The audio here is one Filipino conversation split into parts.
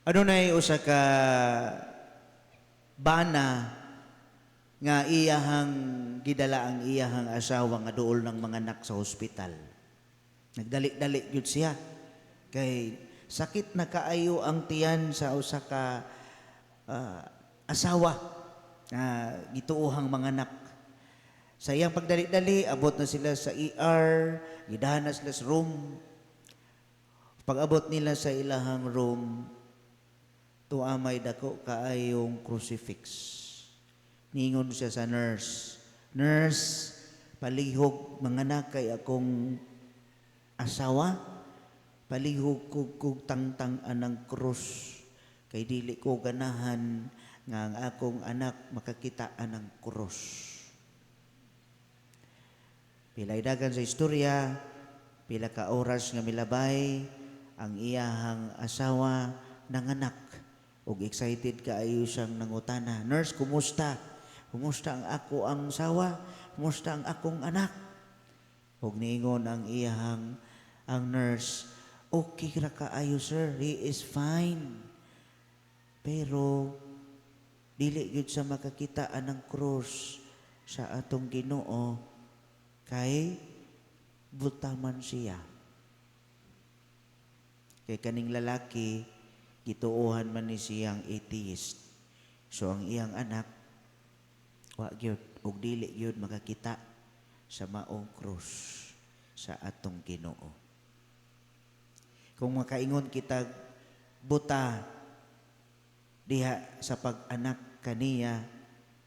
Adunay usa ka bana nga iyahang gidala ang iyahang asawa nga duol ng mga anak sa ospital. Nagdali-dali gyud siya kay sakit na kaayo ang tiyan sa usa ka asawa nga gituohang mga anak. Sa iyang pagdali-dali abot na sila sa ER, gidahan na sila sa room. Pag-abot nila sa ilahang room, tuamay dako kaayong crucifix. Ningon siya sa nurse, "Nurse, palihog manganak kay akong asawa, palihog kog tangtang anang krus, kay dili ko ganahan nga ang akong anak makakita anang krus." Pila dagan sa istorya, pila ka oras nga milabay, ang iyahang asawa nanganak. Og excited kaayo siyang nangutana, "Nurse, kumusta? Kumusta ang ako ang asawa? Kumusta ang akong anak?" Og niingon ang nurse, "Okay ra kaayo sir, he is fine. Pero dili gyud sa makakita anang cross sa atong Ginoo kay butaman siya." Kay kaning lalaki gituohan man ni siyang atheist. So ang iyang anak wa gyud ug dili gyud makakita sa maong krus sa atong Ginoo. Kung makaingon kita buta diha sa pag-anak kaniya,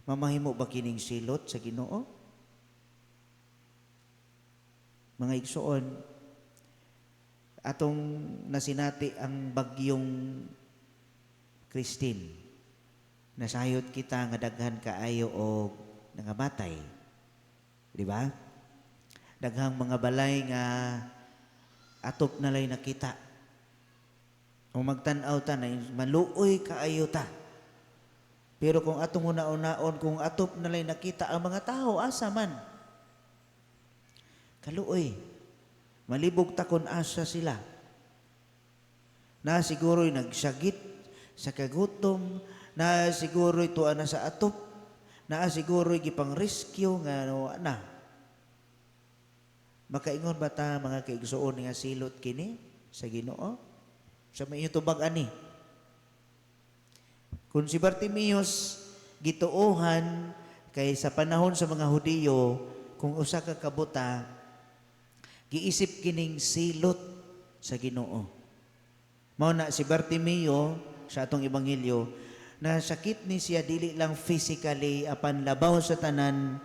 mamahimo ba kining silot sa Ginoo? Mga igsoon, atong nasinati ang bagyong Christine. Nasayod kita nga daghan kaayo og nangamatay. Di ba? Daghang mga balay nga atop nalay nakita. Kung magtan-aw ta na maluoy kaayo ta. Pero kung atong una-unaon, kung atop nalay nakita ang mga tao, asa man? Kaluoy. Malibog ta kung asa sila. Na siguro'y nagsagit sa kagutom, na siguro'y tuwa na sa atop, na siguro'y gipang rescue nga na. Makaingon ba ta mga kaigsuon nga silot kini sa Ginoo? Sa may tubag ani. Kung si Bartimeus gituohan kay sa panahon sa mga Hudiyo, kung usa ka kabuta, giisip kining silot sa Ginoo. Mao na si Bartimeo sa atong ebanghelyo, na sakit ni siya dili lang physically apan labaw sa tanan,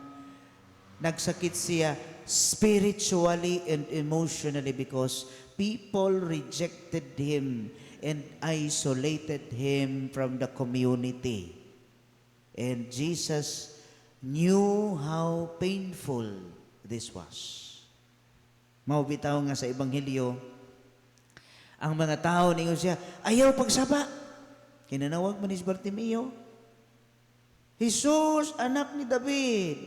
nagsakit siya spiritually and emotionally because people rejected him and isolated him from the community. And Jesus knew how painful this was. Mao bitaw nga sa ebanghelyo, ang mga tao ningon siya, ayaw pagsaba. Kinanawag man ni Bartimeo, "Jesus, anak ni David,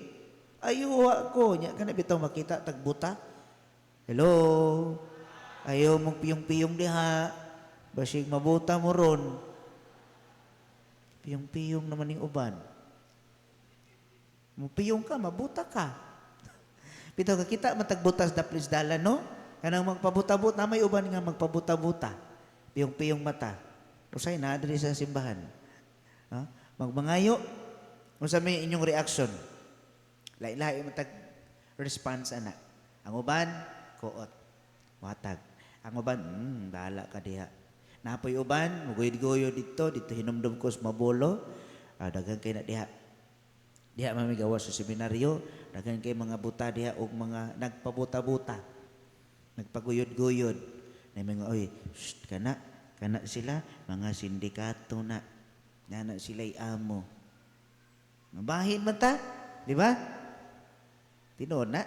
ayuha ko." Nya kana bitaw makita tagbuta. "Hello, ayaw mong piyong-piyong diha, basig mabuta mo ron." Piyong-piyong naman ning uban. Mupiyong ka, mabuta ka. Bitaw kakita matagbutas daplis dalan, no? Kanang magpabuta-buta, na may uban nga magpabuta-buta. Piyong-piyong mata. Usay na adri sa simbahan. Ha? Magmangayo. Unsa may inyong reaction? Lain-lain matag response ana. Ang uban, kuot. Watag. Ang uban, bahala ka diha. Napoy uban, muguyod-guyod dito hinumdum ko sa mabolo. Daghan kay na diha. Diha mamigawas sa seminaryo, daghan kay mga buta diha og mga nagpabuta-buta. Nagpaguyod-guyod. Na mga oy, kana sila mga sindikato na. Na sila'y amo. Mabahin man ta, di ba? Tinood na.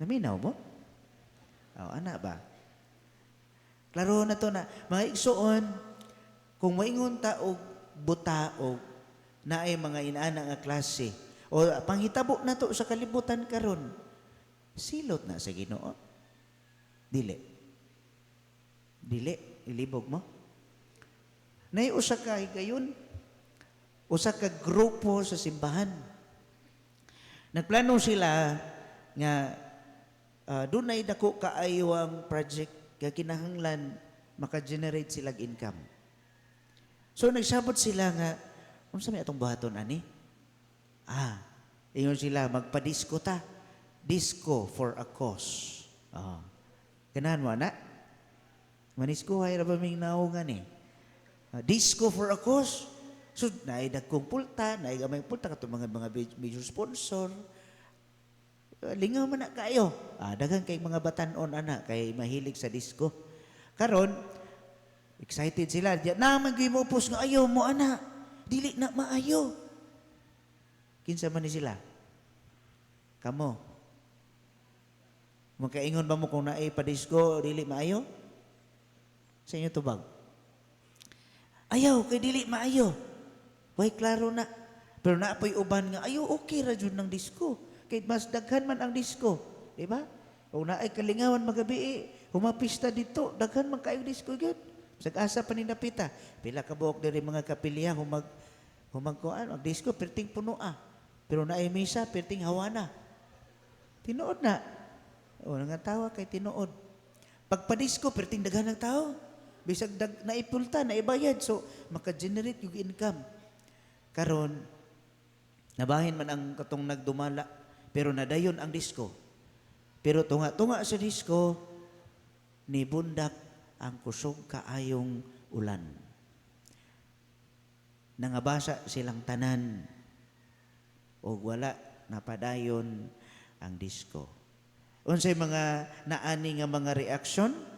Naminaw mo? Ana ba? Klaro na to na. Mga igsoon, kung maingon ta og buta og na ay mga inaana nga klase o panghitabo na to sa kalibutan karon, silot na sa Ginoo? Dili. Ilibog mo? Nay usa ka higayon, usa ka grupo sa simbahan. Nagplano sila nga dunay dako kaayo ang project nga kinahanglan maka-generate silang income. So nagsabot sila nga, unsa may atong buhaton ani? Ingon sila magpa-disco ta. Disco for a cause. Ganahan mo ana? Manisko hay ra ba ming naungan ni? Disco for a cause. So, naidagkong pulta, naigamay pulta katong mga major sponsor. Lingaw man na kayo. Daghang kay mga batanon ana kay mahilig sa disco. Karon, excited sila. Naman gyud mo upos nga ayaw mo ana. Dili na maayo. Kinsa man ni sila? Kamo. Magkaingon ba mo kung naay pa disco dili maayo? Sa inyo tubag. Ayaw kay dili maayo. Way klaro na. Pero naapoy uban nga, ayo okay ra jud ng disco. Kay mas daghan man ang disco, di ba? Kung naay kalingawan magabi, humapista dito, daghan man kayo disco gyud. Sag-asa pa ni napita. Pila ka buok diri mga kapilya humagkuan ang disco perting puno Pero naay misa perting hawana. Tinuod na. Nga tawa kay tinuod. Pagpa-disco perting daghan ng tao. Bisag naipulta, naibayad. So, maka-generate yung income. Karon, nabahin man ang katong nagdumala, pero nadayon ang disco. Pero tunga-tunga sa disco, nibundak ang kusog kaayong ulan. Nangabasa silang tanan, o wala napadayon ang disco. Unsay mga naani nga mga reaksyon?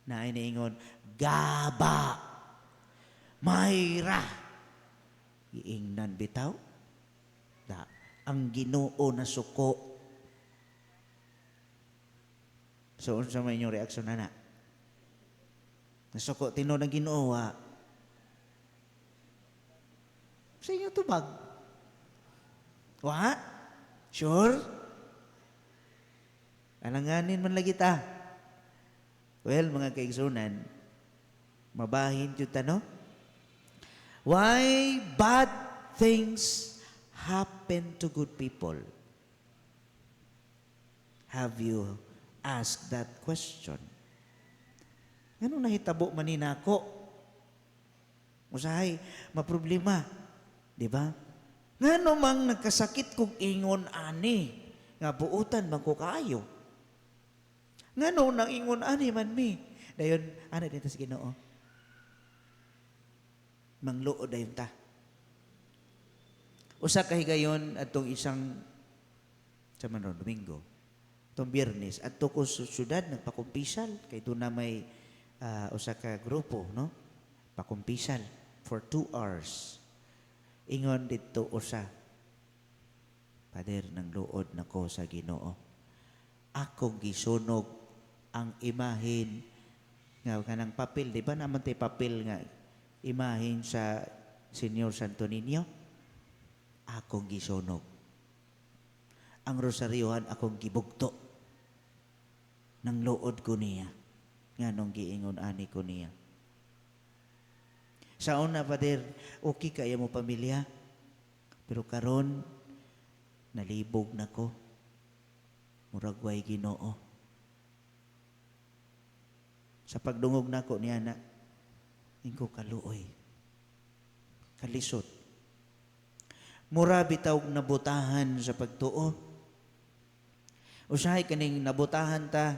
Na iniingon, gaba, mayra, iingnan bitaw, ang Ginoo na suko. So, unsa may inyong reaksyon na? Nasuko, tinuod ng Ginoo, sa inyo tubag. Wa? Sure? Alanganin man lagi ta. Well, mga kaigsunan, mabahin yun no? Why bad things happen to good people? Have you asked that question? Ano nahitabo manina ko? Usahay, maproblema. Di ba? Ngano mang nagkasakit kung ingon ani, nga buutan man ko kaayo. Ngano nang ingon ani man mi. Dayon, ana dito sa Ginoo. Mangluod dayon ta. Usa ka higayon atong isang sa Manong Domingo. Itong Biyernes adto ko sa syudad nagpakumpisal kay doon na may usa ka grupo, no? Pakumpisal for 2 hours. Ingon dito usa. Pader ng luod nako sa Ginoo. Akong gisunog ang imahin nga kanang papel, di ba naman tay papel nga imahin sa Senyor Santo Niño? Akong gisunog. Ang rosaryohan akong gibugto ng luod ko niya. Nga nung giingon ani ko niya. Sa una, Pader, okay kaya mo pamilya. Pero karon nalibog na ko. Muragway Ginoo. Sa pagdungog nako niya na, ingko kaluoy. Kalisod. Mura bitawg nabutahan sa pagtuo. Usahay kaning nabutahan ta,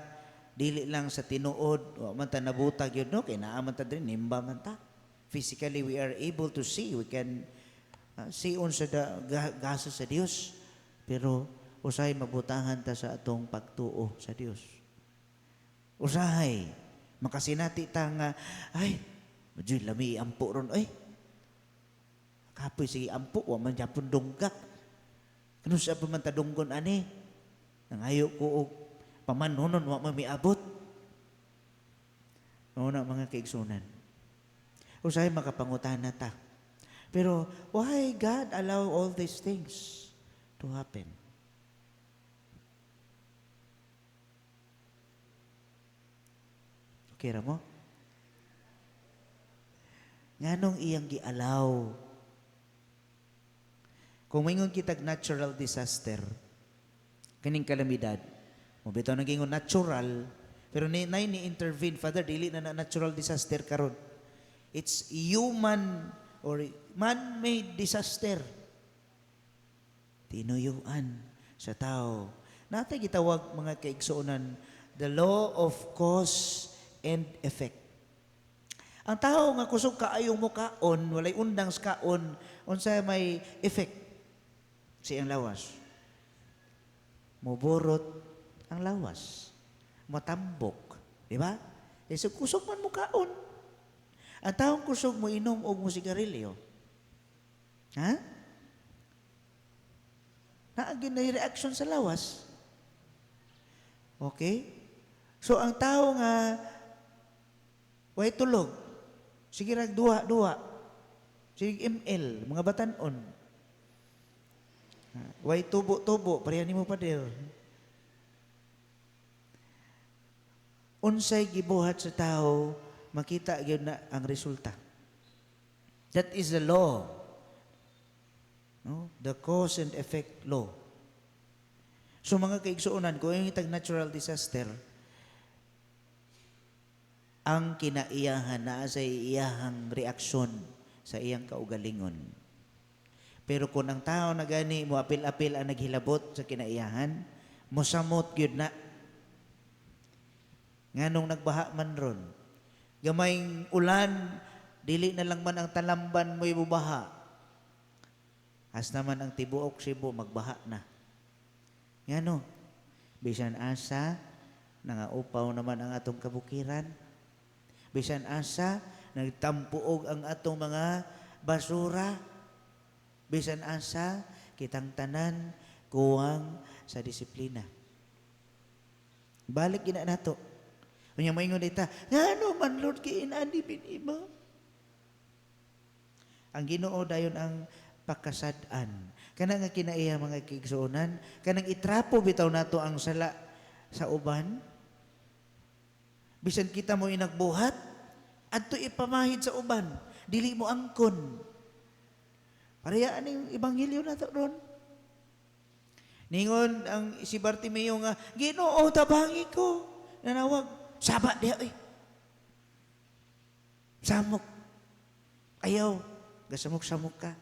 dili lang sa tinuod, wa man ta nabutag yun, no? Kaya naaman ta din, nimba man ta. Physically, we are able to see. We can see on sa gasa sa Dios. Pero, usahay mabutahan ta sa atong pagtuo sa Dios. Usahay, makasinati ta nga, ay, medyo lami ampo ron, ay, kapoy sige ampo, wa man japon dunggak. Kano siya pa man tadunggon, ani? Nangayo ko, pamanunon, wa man miabot. Una mga kaigsunan. Usahay makapangutana ta. Pero, why God allow all these things to happen? Okay ra mo? Nganong iyang gialaw. Kung mingon kitag natural disaster, kaning kalamidad, mo bitaw naging natural, pero ni-intervene, Father, dili na natural disaster karon. It's human or man-made disaster. Tinuyuan sa tao. Natay gitawag mga kaigsuonan, the law of cause and effect. Ang tao nga kusog kaayong mo kaon, walay undang sa kaon, unsa may effect siyang lawas. Muburot ang lawas. Matambok. Di ba? So, kusog man mo kaon. Ang taong kusog mo inom o mo sigarilyo. Ha? Naagin na yung reaction sa lawas. Okay? So, ang tao nga way tulog. Sige rag duwa. Sige ml, mga batanon. Way tubo, parehan mo pa der. Unsay gibuhat sa tao, makita gyud na ang resulta. That is the law. No? The cause and effect law. So mga kaigsuonan, kung yung itag natural disaster, ang kinaiyahan na sa iyahang reaksyon sa iyang kaugalingon. Pero kung ang tao na gani mo apil-apil ang naghilabot sa kinaiyahan, mosamot gyud na. Nganong nagbaha man ron. Gamayng ulan, dili na lang man ang talamban mo'y bubaha. As naman ang tibuok Cebu, magbaha na. Ngano, bisan asa, nangaupaw naman ang atong kabukiran. Bisan asa, nagtampuog ang atong mga basura. Bisan asa, kitang tanan, kuwang sa disiplina. Balik gina nato. Kanya maingon dita, ngano man Lord kiinani biniba? Ang Ginoo dayon ang pakasad-an. Kanang nga kinaiya mga kigsuonan, kanang itrapo bitaw nato ang sala sa uban. Bisan kita mo inagbuhat, adto ipamahid sa uban, dili mo angkon. Parehaan yung ebanghelyo nato ron. Ningon ang si Bartimeo nga, Ginoo tabangi ko. Nanawag, saba diha eh. Samok. Ayaw, gasamok-samok ka.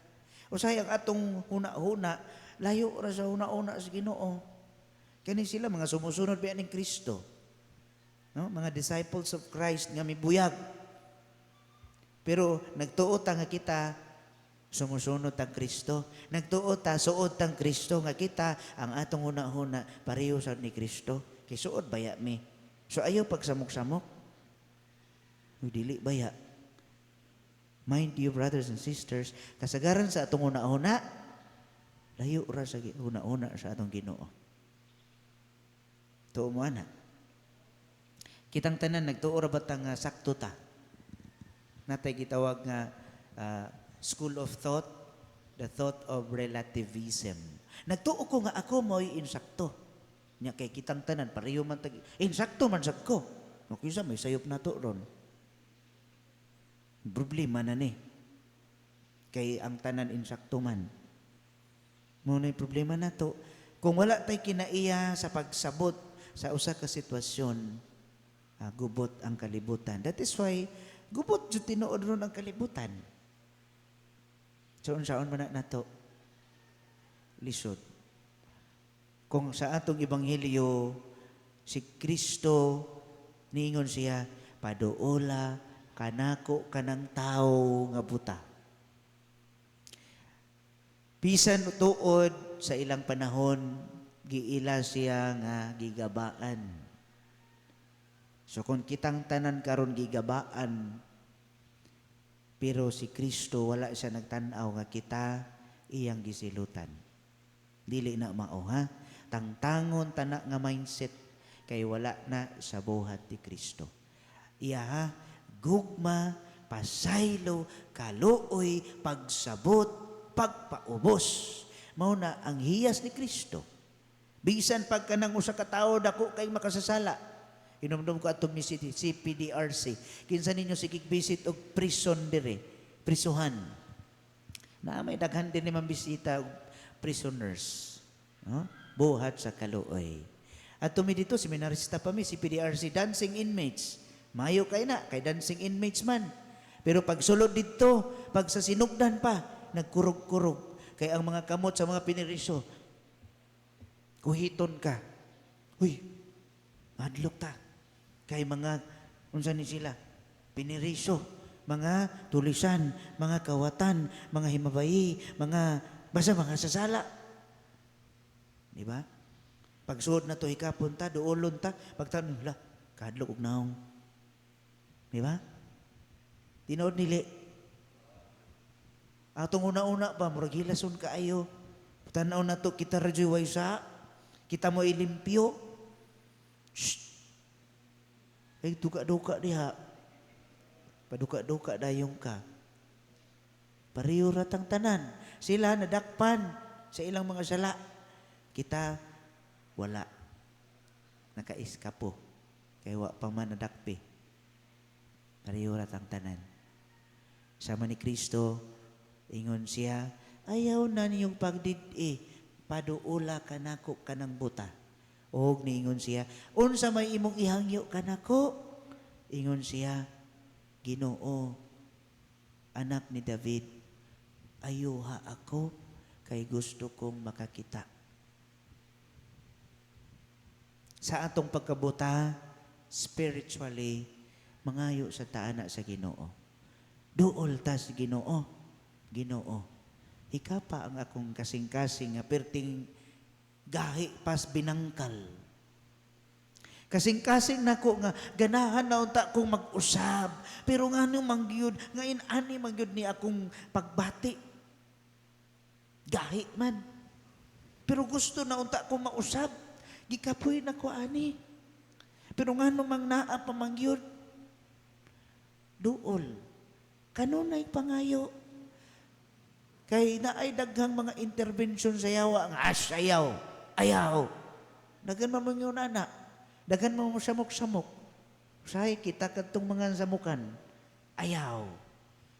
O sayang atong huna-huna, layo ra sa huna-huna sa Ginoo. Kani sila mga sumusunod ba ng Kristo. No? Mga disciples of Christ nga mibuyag. Pero nagtuot nga kita, sumusunod ang Kristo. Nagtuot suod ang Kristo nga kita, ang atong huna-huna, pareho sa ni Kristo. Kay suod baya mi. So ayaw pagsamok-samok. Dili baya. Mind you, brothers and sisters, kasagaran sa atong una-una, layo ra sa una-una sa atong Ginoo. Tuo mo ana. Kitang tanan nagtuo ra batang sakto ta. Natay gitawag nga school of thought, the thought of relativism. Nagtuo ko nga ako mo'y insakto. Nya kay kitang tanan pareho man tag insakto man sad ko. Okay sa may sayop na to ron. Problema na ni. Kay ang tanan insakto man. Muna yung problema na to. Kung wala tay kinaiya sa pagsabot sa usa ka sitwasyon, gubot ang kalibutan. That is why gubot jud tinuod ron ang kalibutan. So unsaon man na to? Lisod. Kung sa atong ebanghelyo si Kristo niingon siya paduola kanako kanang tao nga buta. Bisan tuod sa ilang panahon giila siya nga gigabaan. So kung kitang tanan karon gigabaan, pero si Kristo wala siya nagtan-aw nga kita iyang gisilutan. Dili na mao ha. Tangtangon tanak nga mindset kay wala na sa buhat ni Kristo. Iya ha, gugma, pasaylo, kaluoy, pagsabot, pagpaubos. Mao na ang hiyas ni Kristo. Bisan pagka nang usa ka tawo dako kay makasasala. Inomdom ko atong CPDRC. Kinsa ninyo si kig visit og prison dire. prisuhan. Na may daghan din ni mambisita og prisoners. No? Buhat sa kaluoy. At tumi dito, seminarista pa mi, si PDRC, dancing inmates. Mayo kay na, kay dancing inmates man. Pero pag sulod dito, pag sa sinugdan pa, nagkurog-kurog. Kay ang mga kamot sa mga piniriso, kuhiton ka. Uy, madlok ta. Kay mga, unsa ni sila, piniriso, mga tulisan, mga kawatan, mga himabayi, basta mga sasala. Di ba? Pagsuod na to hikapon ta, duolon ta, pagtanong, hala, kadlok og naong. Di ba? Tinood nili. Atong una-una pa, murag hilason kaayo. Tanaw na to, kita radyo waysa, kita mo ilimpyo. Shh! Ay, duka-duka diha. Paduka-duka dayong ka. Pariyo ratang tanan. Sila nadakpan sa ilang mga sala. Kita, wala. Nakaiskapo. Kaya wa pa man nadakpi. Pariyo ratang tanan. Sama ni Kristo, ingon siya, ayaw na niyong pagdidi, paduula kanako kanang buta. Og niingon siya, unsa may imong ihangyo kanako? Ingon siya, Ginoo, anak ni David, ayuha ako kay gusto kong makakita. Sa atong pagkabuta, spiritually, mangayo sa taana sa Ginoo. Duol ta sa Ginoo. Ginoo, hikapa ang akong kasing-kasing nga perting gahi pas binangkal. Kasing-kasing nako nga ganahan na unta kong mag-usab, pero ngano mangyud ngayon ani mangyud ni akong pagbati. Gahi man. Pero gusto na unta kong mausab. Gikapoy na ko ani. Pero ngano mang naa pa mangyud. Duol. Kanunay pangayo. Kay naay daghang mga intervention sa yawa nga sayaw, ayaw. Dagan man yung nana. Dagan mo samok-samok. Say kita kadtong mga samukan. Ayaw.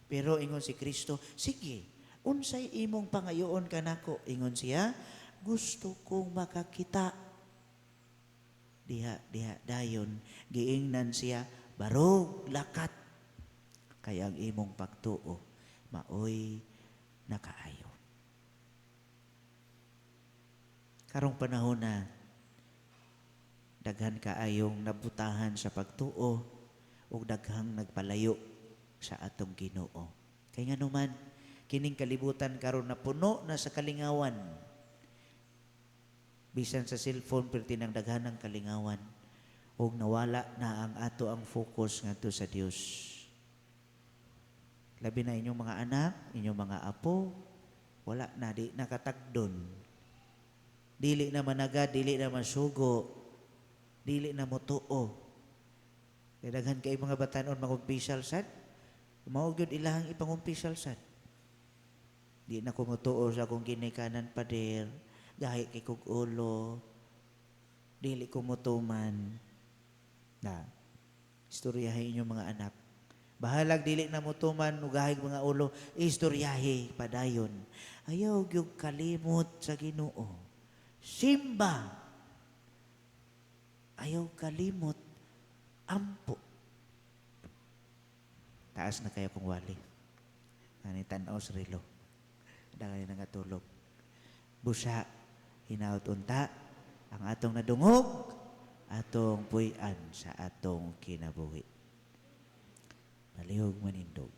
Pero ingon si Kristo, sige, unsay imong pangayoon kanako? Ingon siya, gusto kong makakita. Diha dayon giingnan siya barog lakat. Kaya ang imong pagtuo maoy nakaayo. Karong panahon na daghan kaayong nabutahan sa pagtuo ug daghang nagpalayo sa atong Ginoo. Kay nga naman kining kalibutan karon na puno na sa kalingawan. Bisan sa cellphone perti nang daghan ng kalingawan ug nawala na ang ato ang focus ngadto sa Dios. Labi na inyong mga anak, inyong mga apo, wala na, di nakatagdon. Dili na managad, dili na masugo, dili na mutuo. Kaya daghan kay mga batanon mag-official sad, maugyod ilahang ipang-official sad. Di na kumutuo sa akong ginikanan pader, gahi kay kog ulo, dili kumutuman. Na, istoryahin inyong mga anak. Bahalag dili na mutuman ugahig mga ulo, istoryahe padayon. Ayaw gyud kalimot sa Ginoo. Simba. Ayaw kalimot ampo. Taas na kayo kung wali. Ani tan-aw sa relo. Dagay na nga tulog. Busa hinaut unta ang atong nadungog, atong puy-an sa atong kinabuhi. Nalihog manindog.